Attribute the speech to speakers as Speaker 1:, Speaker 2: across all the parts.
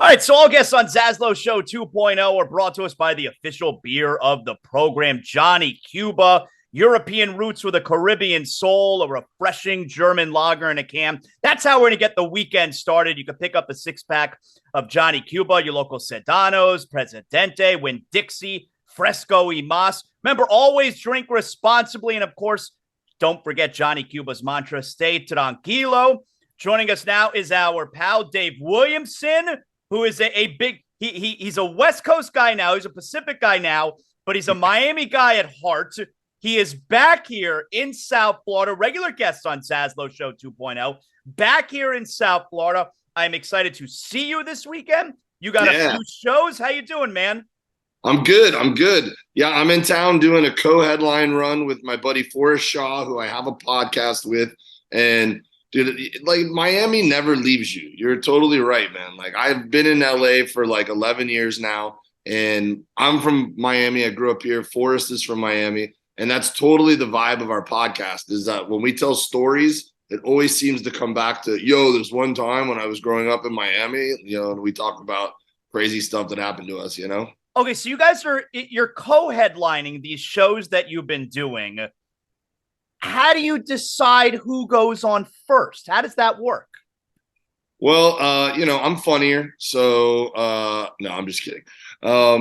Speaker 1: All right, so all guests on ZASLOW Show 2.0 are brought to us by the official beer of the program, Johnny Cuba. European roots with a Caribbean soul, a refreshing German lager in a can. That's how we're going to get the weekend started. You can pick up a six-pack of Johnny Cuba, your local Sedanos, Presidente, Winn-Dixie, Fresco y Mas. Remember, always drink responsibly. And, of course, don't forget Johnny Cuba's mantra, stay tranquilo. Joining us now is our pal, Dave Williamson, who is a big, he's a West Coast guy now. He's a Pacific guy now, but he's a Miami guy at heart. He is back here in South Florida, regular guest on ZASLOW Show 2.0, back here in South Florida. I'm excited to see you this weekend. You got a few shows. How you doing, man?
Speaker 2: I'm good. Yeah, I'm in town doing a co-headline run with my buddy Forrest Shaw, who I have a podcast with. And dude, like Miami never leaves you. You're totally right, man. Like I've been in LA for like 11 years now, and I'm from Miami. I grew up here. Forrest is from Miami. And that's totally the vibe of our podcast is that when we tell stories, it always seems to come back to, there's one time when I was growing up in Miami, and we talk about crazy stuff that happened to us,
Speaker 1: Okay, so you guys you're co-headlining these shows that you've been doing. How do you decide who goes on first? How does that work?
Speaker 2: Well, I'm funnier. So, no, I'm just kidding. I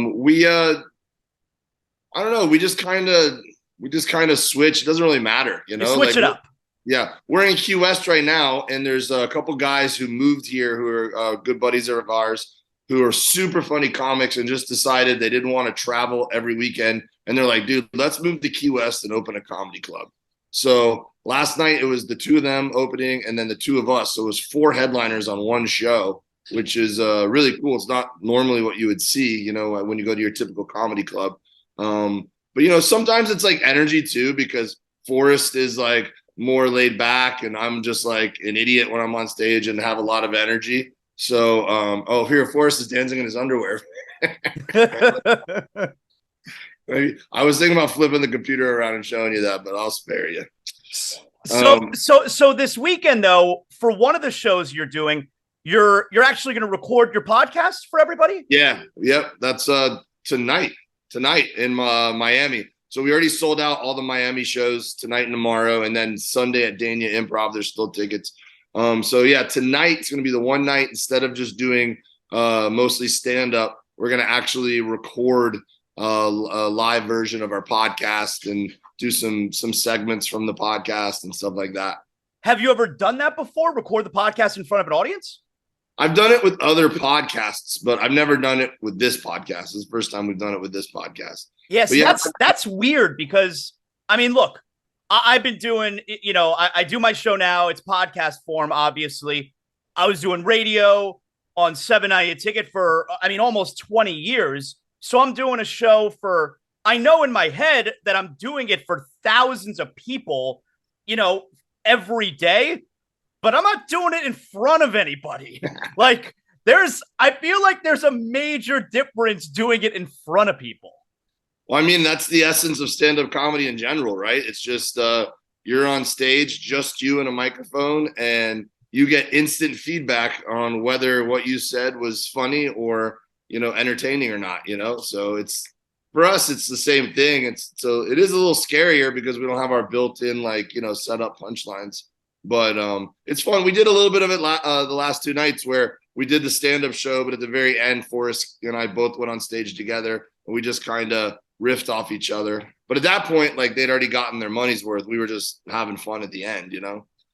Speaker 2: don't know. We just kind of switch. It doesn't really matter,
Speaker 1: You switch it up.
Speaker 2: Yeah, we're in Key West right now, and there's a couple guys who moved here who are good buddies of ours who are super funny comics and just decided they didn't want to travel every weekend. And they're like, dude, let's move to Key West and open a comedy club. So last night it was the two of them opening and then the two of us. So it was 4 headliners on one show, which is really cool. It's not normally what you would see, when you go to your typical comedy club. But sometimes it's like energy too, because Forrest is like more laid back and I'm just like an idiot when I'm on stage and have a lot of energy. So, here Forrest is dancing in his underwear. I was thinking about flipping the computer around and showing you that, but I'll spare you.
Speaker 1: So this weekend though, for one of the shows you're doing, you're actually going to record your podcast for everybody?
Speaker 2: Yeah. Yep. That's tonight in Miami. So we already sold out all the Miami shows tonight and tomorrow, and then Sunday at Dania Improv, there's still tickets. So yeah, tonight's going to be the one night instead of just doing mostly stand up. We're going to actually record a live version of our podcast and do some segments from the podcast and stuff like that.
Speaker 1: Have you ever done that before? Record the podcast in front of an audience?
Speaker 2: I've done it with other podcasts, but I've never done it with this podcast. It's the first time we've done it with this podcast.
Speaker 1: Yes, yeah, that's weird because, I mean, look, I've been doing, I do my show now. It's podcast form, obviously. I was doing radio on 790 a ticket for, almost 20 years. So I'm doing a show I know in my head that I'm doing it for thousands of people, every day, but I'm not doing it in front of anybody. I feel like there's a major difference doing it in front of people.
Speaker 2: Well, that's the essence of stand-up comedy in general, right? It's just you're on stage, just you and a microphone, and you get instant feedback on whether what you said was funny or, entertaining or not, So it's, for us, it's the same thing. It is a little scarier because we don't have our built-in, set up punchlines. But it's fun. We did a little bit of it the last 2 nights where we did the stand-up show, but at the very end, Forrest and I both went on stage together, and we just kind of riffed off each other. But at that point, they'd already gotten their money's worth. We were just having fun at the end,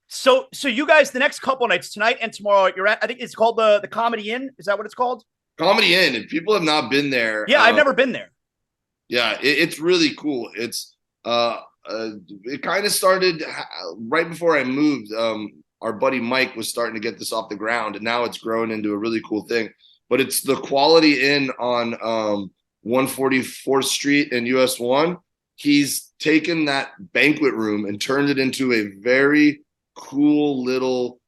Speaker 1: So you guys, the next couple nights, tonight and tomorrow, you're at, I think it's called the Comedy Inn. Is that what it's called?
Speaker 2: Comedy Inn. If people have not been there.
Speaker 1: Yeah, I've never been there.
Speaker 2: Yeah, it's really cool. It's it kind of started right before I moved. Our buddy Mike was starting to get this off the ground, and now it's grown into a really cool thing. But it's the Quality Inn on 144th Street and US 1. He's taken that banquet room and turned it into a very cool little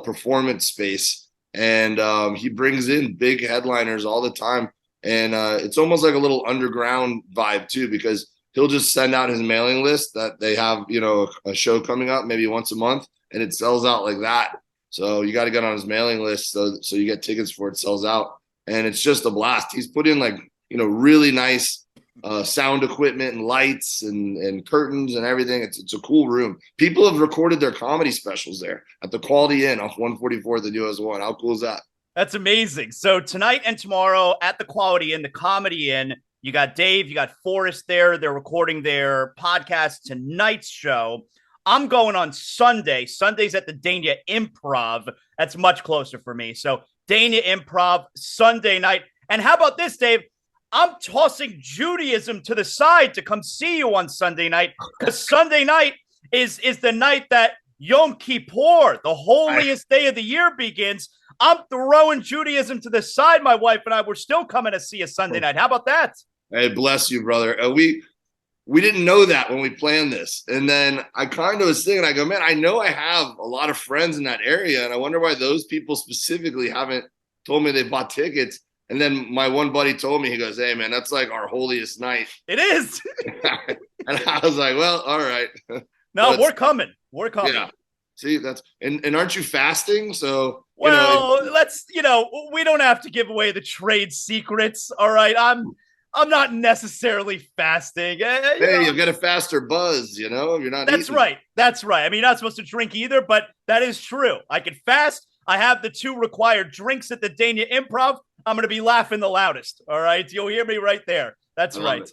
Speaker 2: performance space. And he brings in big headliners all the time. And it's almost like a little underground vibe too, because he'll just send out his mailing list that they have, a show coming up maybe once a month, and it sells out like that. So you got to get on his mailing list so you get tickets before it sells out. And it's just a blast. He's put in like, really nice sound equipment and lights and curtains and everything. It's a cool room. People have recorded their comedy specials there at the Quality Inn off 144th and US 1. How cool is that?
Speaker 1: That's amazing. So tonight and tomorrow at the Quality Inn, the Comedy Inn, you got Dave, you got Forrest there. They're recording their podcast tonight's show. I'm going on Sunday. Sunday's at the Dania Improv. That's much closer for me. So Dania Improv Sunday night. And how about this, Dave? I'm tossing Judaism to the side to come see you on Sunday night, because Sunday night is the night that Yom Kippur, the holiest day of the year, begins. I'm throwing Judaism to the side. My wife and I were still coming to see you Sunday night. How about that?
Speaker 2: Hey, bless you, brother. We didn't know that when we planned this. And then I kind of was thinking, I go, man, I know I have a lot of friends in that area, and I wonder why those people specifically haven't told me they bought tickets. And then my one buddy told me, he goes, hey, man, that's like our holiest night.
Speaker 1: It is.
Speaker 2: And I was like, well, all right.
Speaker 1: No, we're coming. We're coming. Yeah.
Speaker 2: See, that's and aren't you fasting? So
Speaker 1: let's we don't have to give away the trade secrets. All right, I'm not necessarily fasting.
Speaker 2: You'll get a faster buzz. You're not.
Speaker 1: That's eating. Right. That's right. I mean, you're not supposed to drink either, but that is true. I can fast. I have the 2 required drinks at the Dania Improv. I'm going to be laughing the loudest. All right, you'll hear me right there. That's right.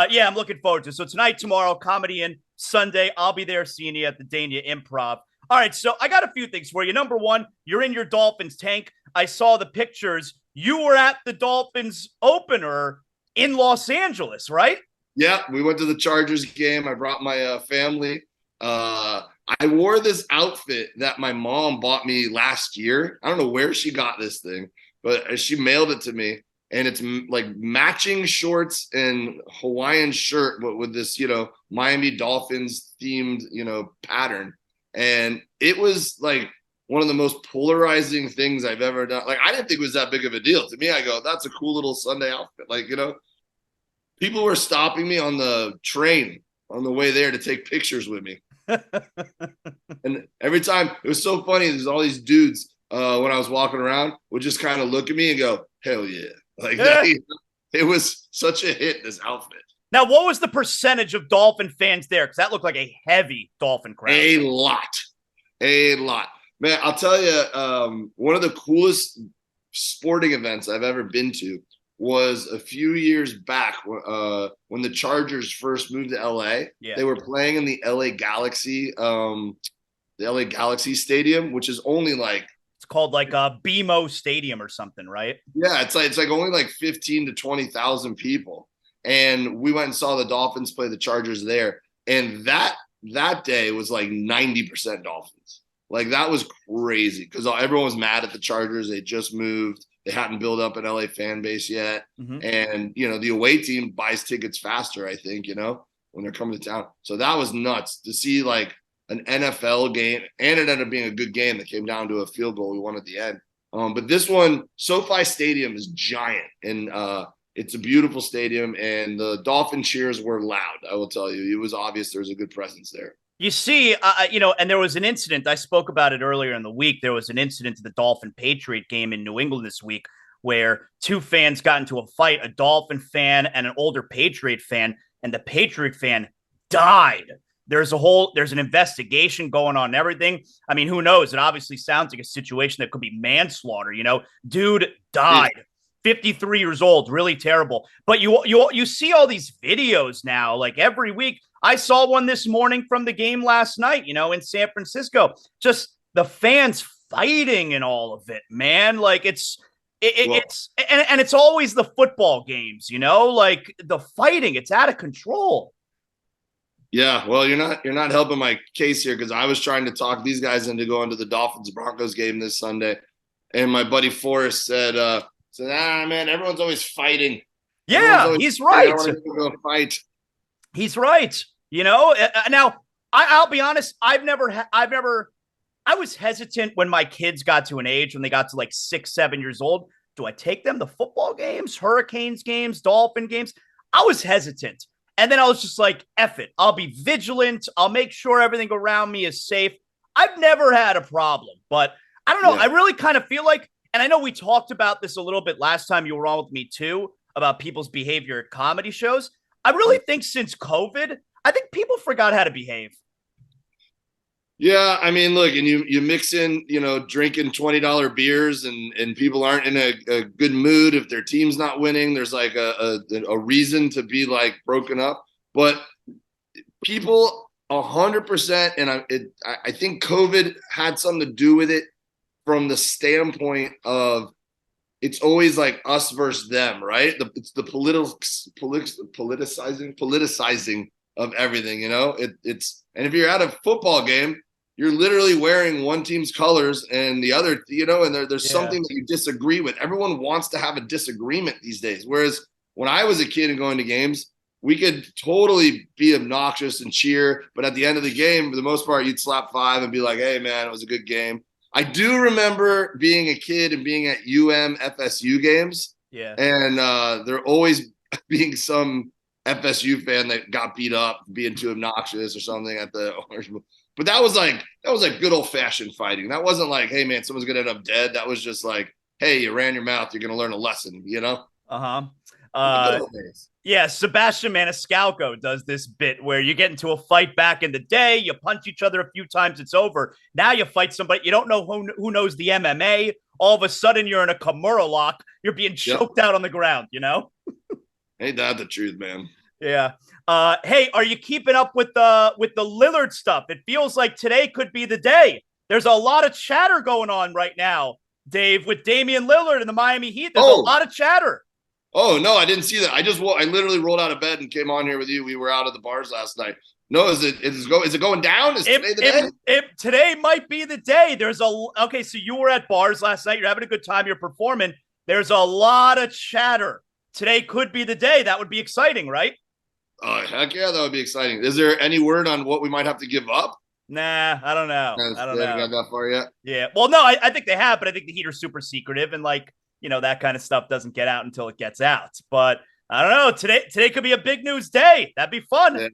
Speaker 1: Yeah, I'm looking forward to it. So tonight, tomorrow, Comedy Inn. Sunday, I'll be there seeing you at the Dania Improv. All right, so I got a few things for you. Number one, you're in your Dolphins tank. I saw the pictures. You were at the Dolphins opener in Los Angeles, right?
Speaker 2: Yeah, we went to the Chargers game. I brought my family. I wore this outfit that my mom bought me last year. I don't know where she got this thing, but she mailed it to me. And it's like matching shorts and Hawaiian shirt, but with this, Miami Dolphins themed, pattern. And it was like one of the most polarizing things I've ever done. Like, I didn't think it was that big of a deal. To me, I go, that's a cool little Sunday outfit. Like, people were stopping me on the train on the way there to take pictures with me. And every time, it was so funny. There's all these dudes when I was walking around would just kind of look at me and go, hell yeah. Like, it was such a hit, this outfit.
Speaker 1: Now, what was the percentage of Dolphin fans there? Because that looked like a heavy Dolphin crowd.
Speaker 2: A lot. Man, I'll tell you, one of the coolest sporting events I've ever been to was a few years back when the Chargers first moved to LA. Yeah. They were playing in the LA Galaxy Stadium, which is only like,
Speaker 1: it's called like a BMO Stadium or something, right?
Speaker 2: Yeah, it's like only like 15 to 20,000 people. And we went and saw the Dolphins play the Chargers there. And that day was like 90% Dolphins. Like, that was crazy because everyone was mad at the Chargers. They just moved. They hadn't built up an LA fan base yet. Mm-hmm. And, the away team buys tickets faster, I think, when they're coming to town. So that was nuts to see like an NFL game. And it ended up being a good game that came down to a field goal we won at the end. But this one, SoFi Stadium is giant. And it's a beautiful stadium. And the Dolphin cheers were loud, I will tell you. It was obvious there was a good presence there.
Speaker 1: You see, and there was an incident. I spoke about it earlier in the week. There was an incident at the Dolphin-Patriot game in New England this week where 2 fans got into a fight, a Dolphin fan and an older Patriot fan, and the Patriot fan died. There's an investigation going on and everything. I mean, who knows? It obviously sounds like a situation that could be manslaughter. Dude died. 53 years old, really terrible. But you see all these videos now, like every week. I saw one this morning from the game last night, in San Francisco. Just the fans fighting and all of it, man. Like it's always the football games, like the fighting. It's out of control.
Speaker 2: Yeah, well, you're not helping my case here because I was trying to talk these guys into going to the Dolphins-Broncos game this Sunday, and my buddy Forrest said, man, everyone's always fighting.
Speaker 1: Yeah, he's right.
Speaker 2: I want to go fight.
Speaker 1: He's right. Now I'll be honest. I was hesitant when my kids got to an age when they got to like 6, 7 years old. Do I take them to football games, Hurricanes games, Dolphin games? I was hesitant. And then I was just like, F it. I'll be vigilant. I'll make sure everything around me is safe. I've never had a problem, but I don't know.
Speaker 2: Yeah.
Speaker 1: I really kind of feel like, and I know we talked about this a little bit last time you were on with me too, about people's behavior at comedy shows. I really think since COVID, I think people forgot how to behave.
Speaker 2: Yeah, I mean, look, and you mix in, drinking $20 beers, and people aren't in a good mood if their team's not winning. There's like a reason to be like broken up, but people 100%, and I think COVID had something to do with it from the standpoint of it's always like us versus them, right? It's the politicizing of everything, It's and if you're at a football game, you're literally wearing one team's colors and the other, and there's something that you disagree with. Everyone wants to have a disagreement these days. Whereas when I was a kid and going to games, we could totally be obnoxious and cheer, but at the end of the game, for the most part, you'd slap five and be like, "Hey, man, it was a good game." I do remember being a kid and being at FSU games.
Speaker 1: Yeah.
Speaker 2: And there always being some FSU fan that got beat up being too obnoxious or something at the Orange Bowl. But that was like good old fashioned fighting. That wasn't like, hey man, someone's gonna end up dead. That was just like, hey, you ran your mouth, you're gonna learn a lesson,
Speaker 1: Yeah, Sebastian Maniscalco does this bit where you get into a fight back in the day, you punch each other a few times, it's over. Now you fight somebody, you don't know who knows the MMA. All of a sudden, you're in a Kimura lock. You're being choked out on the ground,
Speaker 2: Ain't that the truth, man?
Speaker 1: Yeah. Hey, are you keeping up with the Lillard stuff? It feels like today could be the day. There's a lot of chatter going on right now, Dave, with Damian Lillard and the Miami Heat. There's a lot of chatter.
Speaker 2: Oh, no, I didn't see that. I literally rolled out of bed and came on here with you. We were out at the bars last night. No, is it going down? Is today the day?
Speaker 1: Today might be the day. Okay, so you were at bars last night. You're having a good time. You're performing. There's a lot of chatter. Today could be the day. That would be exciting, right?
Speaker 2: Oh, heck yeah, that would be exciting. Is there any word on what we might have to give up?
Speaker 1: Nah, I don't know.
Speaker 2: They haven't got that far yet?
Speaker 1: Yeah. Well, no, I think they have, but I think the Heat are super secretive and that kind of stuff doesn't get out until it gets out. But I don't know. Today could be a big news day. That'd be fun.
Speaker 2: Yeah.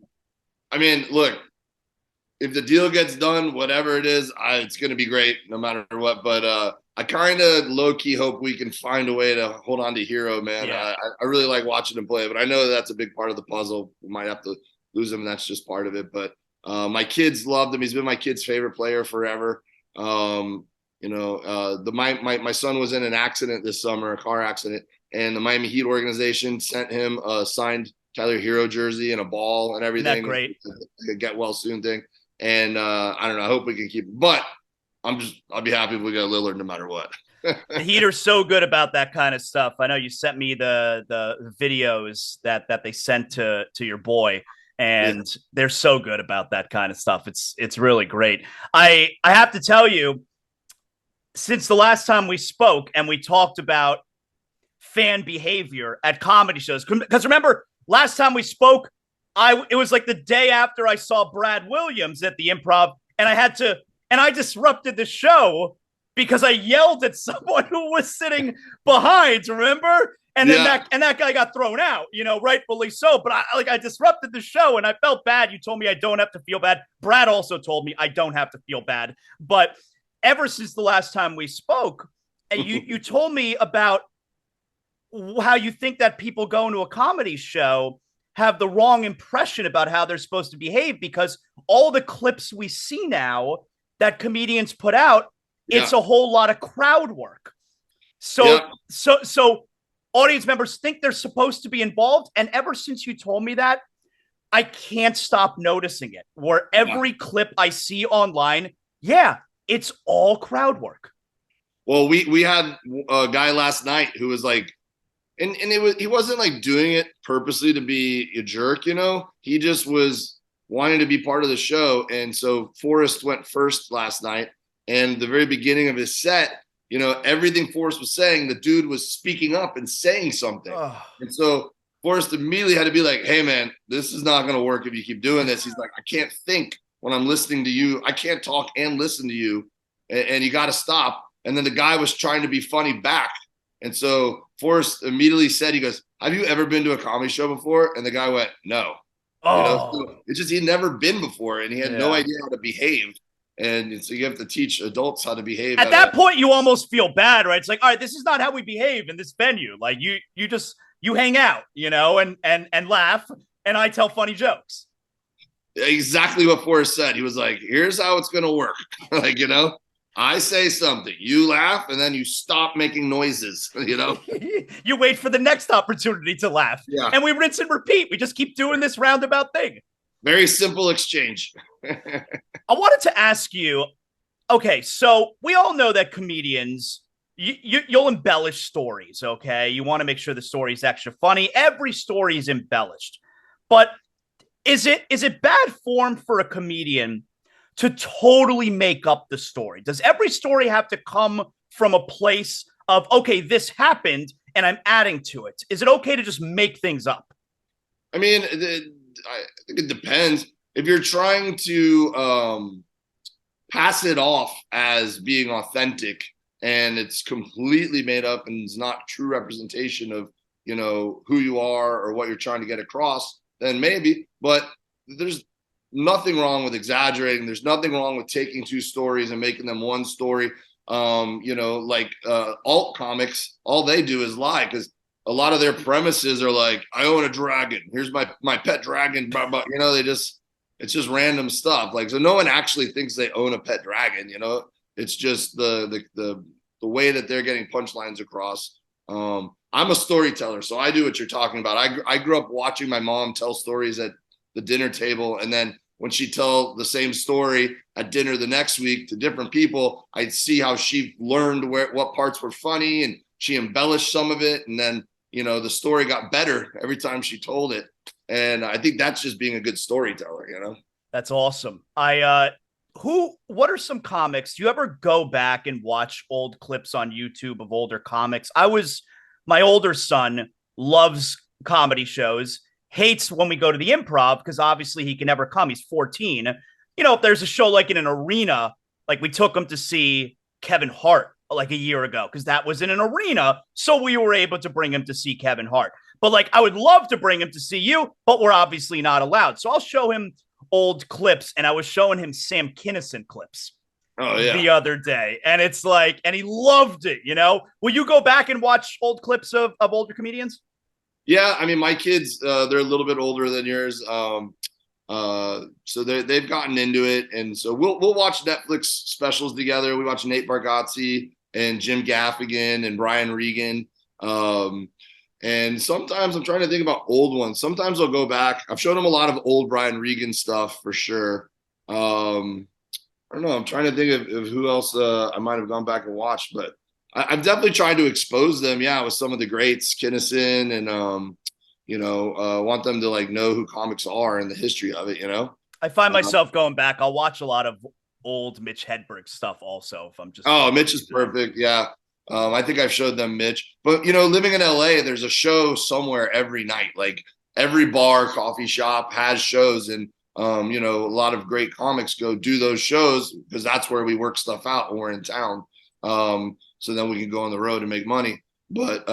Speaker 2: I mean, look, if the deal gets done, whatever it is, it's going to be great no matter what. But I kind of low-key hope we can find a way to hold on to Hero, man.
Speaker 1: Yeah.
Speaker 2: I really like watching him play, but I know that's a big part of the puzzle. We might have to lose him, and that's just part of it. But my kids loved him. He's been my kid's favorite player forever. My son was in an accident this summer, a car accident, and the Miami Heat organization sent him a signed Tyler Hero jersey and a ball and everything.
Speaker 1: Isn't that great?
Speaker 2: Like a get well soon thing. And I don't know. I hope we can keep him. But I'll be happy if we got Lillard no matter what.
Speaker 1: The Heat are so good about that kind of stuff. I know you sent me the videos that they sent to your boy, and they're so good about that kind of stuff. It's really great. I have to tell you, since the last time we spoke and we talked about fan behavior at comedy shows, because remember last time we spoke, it was like the day after I saw Brad Williams at the Improv, and I disrupted the show because I yelled at someone who was sitting behind, remember? And then that guy got thrown out, rightfully so. But I disrupted the show and I felt bad. You told me I don't have to feel bad. Brad also told me I don't have to feel bad. But ever since the last time we spoke, and you told me about how you think that people going to a comedy show have the wrong impression about how they're supposed to behave, because all the clips we see now that comedians put out, it's a whole lot of crowd work. So audience members think they're supposed to be involved. And ever since you told me that, I can't stop noticing it, where every clip I see online, it's all crowd work.
Speaker 2: Well, we had a guy last night who was like, and he wasn't like doing it purposely to be a jerk, he just was wanting to be part of the show. And so Forrest went first last night, and the very beginning of his set, everything Forrest was saying, the dude was speaking up and saying something. And so Forrest immediately had to be like, hey man, this is not going to work if you keep doing this. He's like, I can't think when I'm listening to you. I can't talk and listen to you, and you got to stop. And then the guy was trying to be funny back. And so Forrest immediately said, he goes, have you ever been to a comedy show before? And the guy went, no. So it's just, he'd never been before, and he had no idea how to behave. And so you have to teach adults how to behave.
Speaker 1: At that point, you almost feel bad, right? It's like, all right, this is not how we behave in this venue. Like you hang out, and laugh, and I tell funny jokes.
Speaker 2: Exactly what Forrest said. He was like, here's how it's going to work. Like, I say something, you laugh, and then you stop making noises,
Speaker 1: You wait for the next opportunity to laugh.
Speaker 2: Yeah.
Speaker 1: And we rinse and repeat. We just keep doing this roundabout thing.
Speaker 2: Very simple exchange.
Speaker 1: I wanted to ask you, okay, so we all know that comedians, you'll embellish stories, okay? You want to make sure the story is extra funny. Every story is embellished. But is it bad form for a comedian to totally make up the story? Does every story have to come from a place of, okay, this happened and I'm adding to it? Is it okay to just make things up?
Speaker 2: I mean, I think it depends. If you're trying to pass it off as being authentic and it's completely made up and it's not true representation of, who you are or what you're trying to get across, then maybe. But there's nothing wrong with exaggerating. There's nothing wrong with taking two stories and making them one story. Like alt comics, all they do is lie, because a lot of their premises are like, I own a dragon. Here's my pet dragon. It's just random stuff. Like, so no one actually thinks they own a pet dragon. It's just the way that they're getting punchlines across. I'm a storyteller, so I do what you're talking about. I grew up watching my mom tell stories at the dinner table, and then when she tell the same story at dinner the next week to different people, I'd see how she learned what parts were funny, and she embellished some of it, and then the story got better every time she told it. And I think that's just being a good storyteller.
Speaker 1: That's awesome. What are some comics? Do you ever go back and watch old clips on YouTube of older comics? My older son loves comedy shows, hates when we go to the Improv because obviously he can never come. He's 14. If there's a show like in an arena, like we took him to see Kevin Hart like a year ago because that was in an arena. So we were able to bring him to see Kevin Hart. But like, I would love to bring him to see you, but we're obviously not allowed. So I'll show him old clips, and I was showing him Sam Kinison clips.
Speaker 2: Oh, yeah.
Speaker 1: The other day. And it's like, and he loved it, Will you go back and watch old clips of older comedians?
Speaker 2: Yeah, I mean, my kids, they're a little bit older than yours. So they've gotten into it. And so we'll watch Netflix specials together. We watch Nate Bargatze and Jim Gaffigan and Brian Regan. And sometimes I'm trying to think about old ones. Sometimes I'll go back. I've shown them a lot of old Brian Regan stuff for sure. I don't know. I'm trying to think of who else I might have gone back and watched, but I've definitely tried to expose them. Yeah, with some of the greats, Kinison, and want them to like know who comics are and the history of it.
Speaker 1: I find myself going back. I'll watch a lot of old Mitch Hedberg stuff also. If I'm just
Speaker 2: Mitch is perfect. Yeah, I think I've showed them Mitch. But living in LA, there's a show somewhere every night. Like every bar, coffee shop has shows, and a lot of great comics go do those shows because that's where we work stuff out when we're in town. So then we can go on the road and make money. But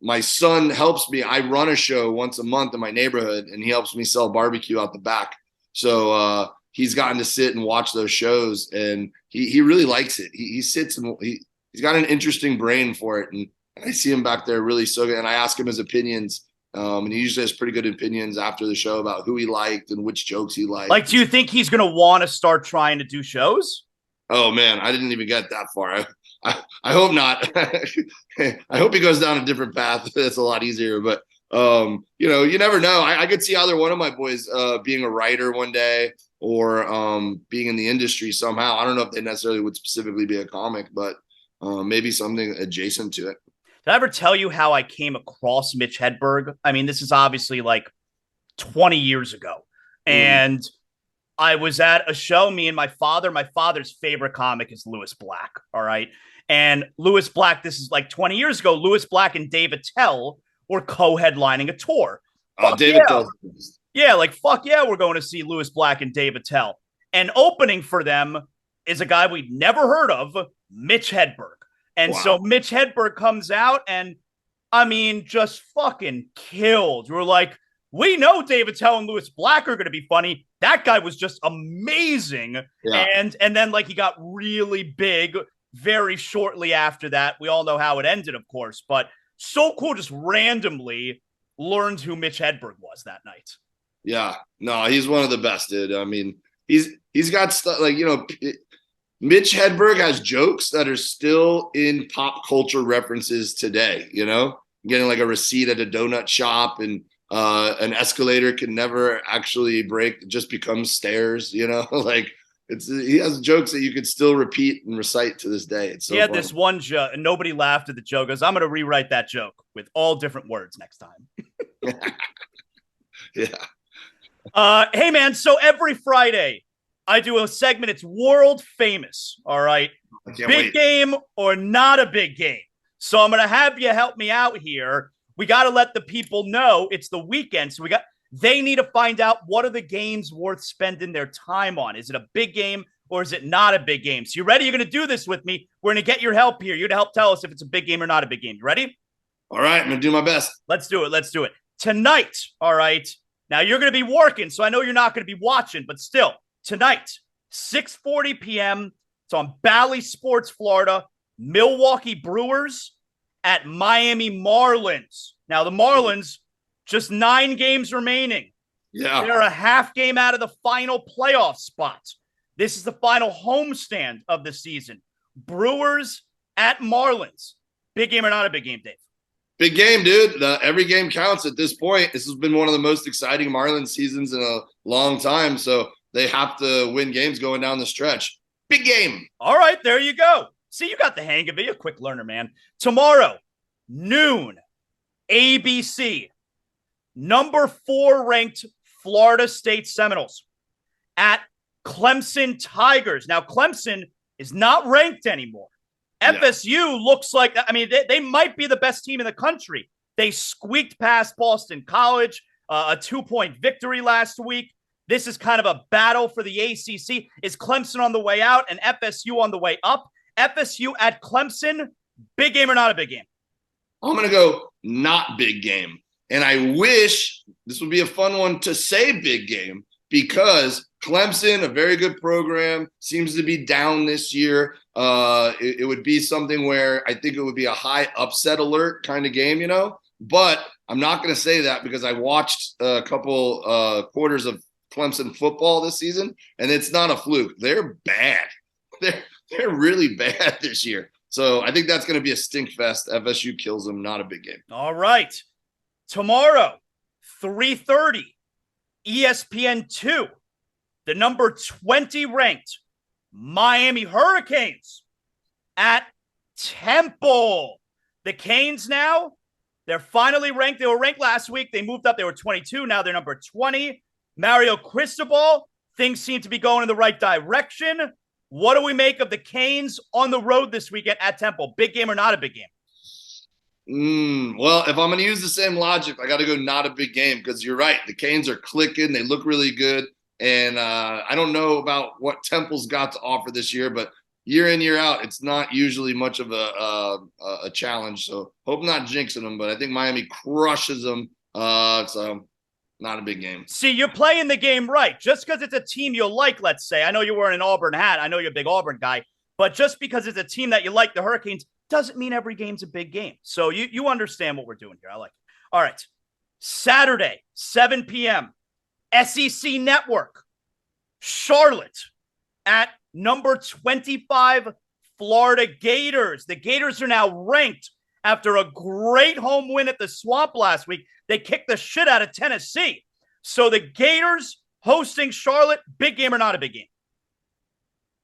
Speaker 2: my son helps me. I run a show once a month in my neighborhood, and he helps me sell barbecue out the back. So he's gotten to sit and watch those shows, and he really likes it. He sits and he's got an interesting brain for it, and I see him back there really so good. And I ask him his opinions. And he usually has pretty good opinions after the show about who he liked and which jokes he liked.
Speaker 1: Like, do you think he's going to want to start trying to do shows?
Speaker 2: Oh, man, I didn't even get that far. I hope not. I hope he goes down a different path. That's a lot easier. But, you never know. I could see either one of my boys being a writer one day or being in the industry somehow. I don't know if they necessarily would specifically be a comic, but maybe something adjacent to it.
Speaker 1: Did I ever tell you how I came across Mitch Hedberg? I mean, this is obviously like 20 years ago. And I was at a show, me and my father's favorite comic is Lewis Black. All right. And Lewis Black, this is like 20 years ago, Lewis Black and Dave Attell were co-headlining a tour.
Speaker 2: David Attell.
Speaker 1: Yeah, like, fuck yeah, we're going to see Lewis Black and Dave Attell. And opening for them is a guy we'd never heard of, Mitch Hedberg. And so Mitch Hedberg comes out and, I mean, just fucking killed. We're like, We know David Tell and Lewis Black are going to be funny. That guy was just amazing.
Speaker 2: Yeah.
Speaker 1: And then like he got really big very shortly after that. We all know how it ended, of course, but so cool just randomly learned who Mitch Hedberg was that night.
Speaker 2: Yeah. No, he's one of the best, dude. I mean, he's got stuff like, Mitch Hedberg has jokes that are still in pop culture references today, getting like a receipt at a donut shop and an escalator can never actually break, it just becomes stairs, like he has jokes that you could still repeat and recite to this day. It's so
Speaker 1: he had
Speaker 2: funny.
Speaker 1: this one joke and nobody laughed at the joke. I'm going to rewrite that joke with all different words next time.
Speaker 2: Yeah.
Speaker 1: Hey man, so every Friday I do a segment. It's world famous. All right. Big game or not a big game. So I'm going to have you help me out here. We got to let the people know it's the weekend. So they need to find out what are the games worth spending their time on. Is it a big game or is it not a big game? So you ready? You're going to do this with me. We're going to get your help here. You're going to help tell us if it's a big game or not a big game. You ready?
Speaker 2: All right. I'm going to do my best.
Speaker 1: Let's do it. Tonight. All right. Now you're going to be working. So I know you're not going to be watching, but still tonight, 6:40 p.m. It's on Bally Sports, Florida. Milwaukee Brewers at Miami Marlins. Now, the Marlins, just 9 games remaining.
Speaker 2: Yeah.
Speaker 1: They're a half game out of the final playoff spot. This is the final homestand of the season. Brewers at Marlins. Big game or not a big game, Dave?
Speaker 2: Big game, dude. Every game counts at this point. This has been one of the most exciting Marlins seasons in a long time, so they have to win games going down the stretch. Big game.
Speaker 1: All right, there you go. See, you got the hang of it. You're a quick learner, man. Tomorrow, noon, ABC, number 4 ranked Florida State Seminoles at Clemson Tigers. Now, Clemson is not ranked anymore. Yeah. FSU looks like, they might be the best team in the country. They squeaked past Boston College, a 2-point victory last week. This is kind of a battle for the ACC. Is Clemson on the way out and FSU on the way up? FSU at Clemson, big game or not a big game?
Speaker 2: I'm going to go not big game. And I wish this would be a fun one to say big game because Clemson, a very good program, seems to be down this year. It would be something where I think it would be a high upset alert kind of game, But I'm not going to say that because I watched a couple quarters of Clemson football this season, and it's not a fluke. They're bad. They're really bad this year. So I think that's going to be a stink fest. FSU kills them. Not a big game.
Speaker 1: All right. Tomorrow, 3:30, ESPN 2, the number 20 ranked Miami Hurricanes at Temple. The Canes now, they're finally ranked. They were ranked last week. They moved up. They were 22. Now they're number 20. Mario Cristobal, things seem to be going in the right direction. What do we make of the Canes on the road this weekend at Temple? Big game or not a big game?
Speaker 2: Well, if I'm going to use the same logic, I got to go not a big game because you're right. The Canes are clicking. They look really good. And I don't know about what Temple's got to offer this year, but year in, year out, it's not usually much of a challenge. So hope not jinxing them, but I think Miami crushes them. So not a big game.
Speaker 1: See, you're playing the game right. Just because it's a team you like, let's say. I know you're wearing an Auburn hat. I know you're a big Auburn guy. But just because it's a team that you like, the Hurricanes, doesn't mean every game's a big game. So you understand what we're doing here. I like it. All right. Saturday, 7 p.m., SEC Network, Charlotte at number 25, Florida Gators. The Gators are now ranked after a great home win at the Swamp last week. They kicked the shit out of Tennessee. So the Gators hosting Charlotte, big game or not a big game?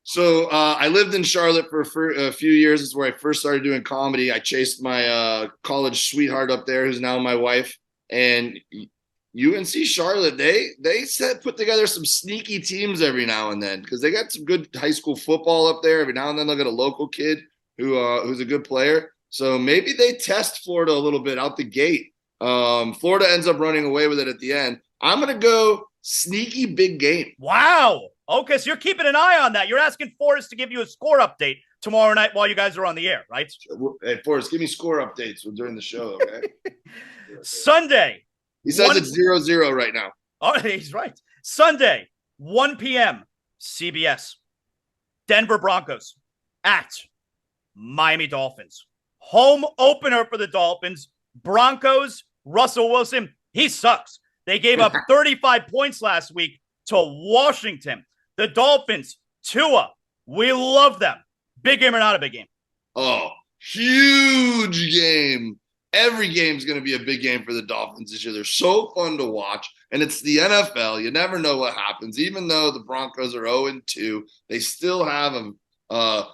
Speaker 2: So I lived in Charlotte for a few years. It's where I first started doing comedy. I chased my college sweetheart up there, who's now my wife. And UNC Charlotte, they put together some sneaky teams every now and then because they got some good high school football up there. Every now and then they'll get a local kid who's a good player. So maybe they test Florida a little bit out the gate. Florida ends up running away with it at the end. I'm going to go sneaky big game.
Speaker 1: Wow. Okay, so you're keeping an eye on that. You're asking Forrest to give you a score update tomorrow night while you guys are on the air, right?
Speaker 2: Hey, Forrest, give me score updates during the show, okay?
Speaker 1: Sunday,
Speaker 2: He says it's 0-0 right now.
Speaker 1: Oh, he's right. Sunday, 1 p.m., CBS. Denver Broncos at Miami Dolphins. Home opener for the Dolphins. Broncos, Russell Wilson, he sucks. They gave up 35 points last week to Washington. The Dolphins, Tua, we love them. Big game or not a big game?
Speaker 2: Oh, huge game. Every game's going to be a big game for the Dolphins this year. They're so fun to watch, and it's the NFL. You never know what happens. Even though the Broncos are 0-2, they still have a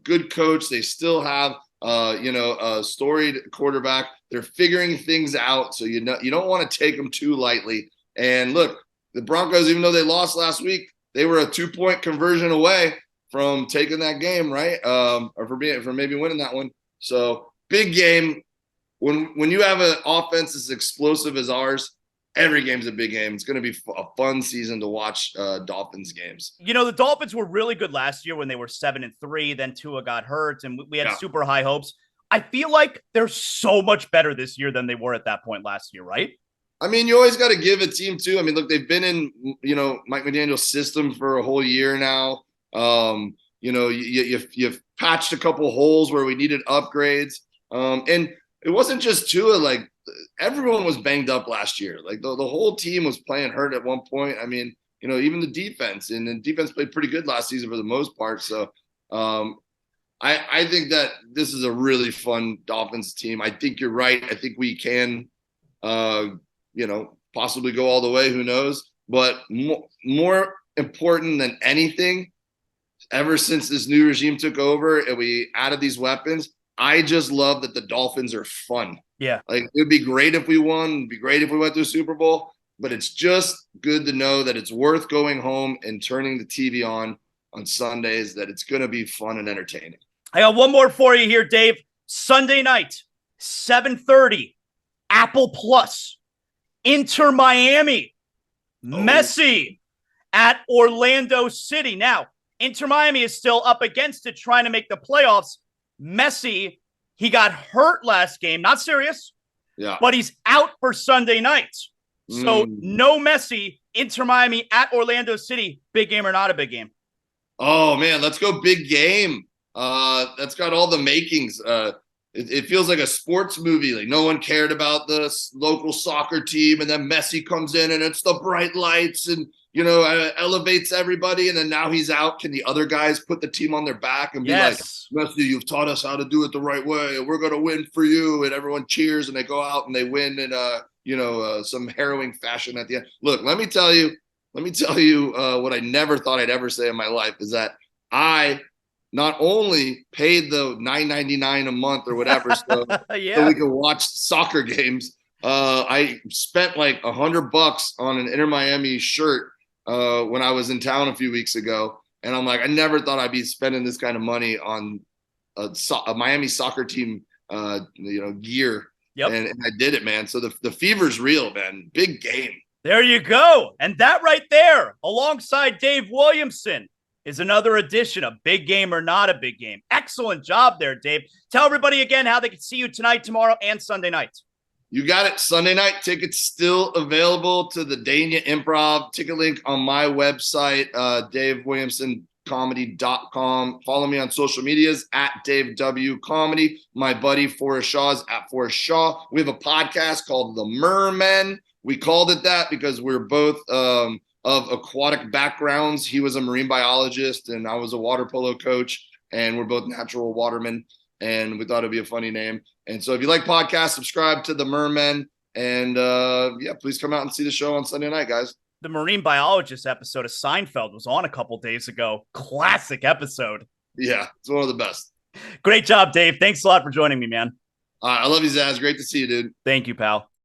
Speaker 2: good coach. They still have a storied quarterback. They're figuring things out, so you don't want to take them too lightly. And look, the Broncos, even though they lost last week, they were a 2-point conversion away from taking that game, right? Or for maybe winning that one. So big game. When you have an offense as explosive as ours, every game's a big game. It's going to be a fun season to watch Dolphins games.
Speaker 1: You know, the Dolphins were really good last year when they were 7-3. Then Tua got hurt, and we had super high hopes. I feel like they're so much better this year than they were at that point last year, right?
Speaker 2: I mean, you always got to give a team too. I mean, look, they've been in, Mike McDaniel's system for a whole year now. You've patched a couple holes where we needed upgrades. And it wasn't just Tua. Like, everyone was banged up last year. Like, the whole team was playing hurt at one point. I mean, even the defense. And the defense played pretty good last season for the most part. So I think that this is a really fun Dolphins team. I think you're right. I think we can, possibly go all the way. Who knows? But more important than anything, ever since this new regime took over and we added these weapons, I just love that the Dolphins are fun.
Speaker 1: Yeah.
Speaker 2: Like, it would be great if we won. It'd be great if we went to a Super Bowl. But it's just good to know that it's worth going home and turning the TV on Sundays, that it's going to be fun and entertaining.
Speaker 1: I got one more for you here, Dave. Sunday night, 7:30, Apple Plus, Inter Miami, Messi at Orlando City. Now, Inter Miami is still up against it, trying to make the playoffs. Messi, he got hurt last game, not serious, but he's out for Sunday night. So no Messi, Inter Miami at Orlando City. Big game or not a big game?
Speaker 2: Oh, man, let's go big game. That's got all the makings. It feels like a sports movie. Like, no one cared about the local soccer team, and then Messi comes in and it's the bright lights and, elevates everybody. And then now he's out. Can the other guys put the team on their back and be like, Messi, you've taught us how to do it the right way. We're going to win for you. And everyone cheers and they go out and they win in, some harrowing fashion at the end. Look, let me tell you what I never thought I'd ever say in my life is that I not only paid the $9.99 a month or whatever so we could watch soccer games. I spent like $100 on an Inter Miami shirt when I was in town a few weeks ago. And I'm like, I never thought I'd be spending this kind of money on a Miami soccer team, gear. Yep. And I did it, man. So the fever's real, man. Big game.
Speaker 1: There you go. And that right there, alongside Dave Williamson, is another edition of Big Game or Not a Big Game. Excellent job there, Dave. Tell everybody again how they can see you tonight, tomorrow, and Sunday night.
Speaker 2: You got it. Sunday night tickets still available to the Dania Improv. Ticket link on my website, DaveWilliamsonComedy.com. Follow me on social medias at Dave W Comedy. My buddy Forrest Shaw is at Forrest Shaw. We have a podcast called The Mermen. We called it that because we're both of aquatic backgrounds. He was a marine biologist and I was a water polo coach, and we're both natural watermen, and we thought it'd be a funny name. And so if you like podcasts, subscribe to The Mermen, and please come out and see the show on Sunday night, guys.
Speaker 1: The marine biologist episode of Seinfeld was on a couple days ago. Classic episode.
Speaker 2: Yeah, it's one of the best.
Speaker 1: Great job, Dave. Thanks a lot for joining me, man.
Speaker 2: I love you, Zaz. Great to see you, dude.
Speaker 1: Thank you, pal.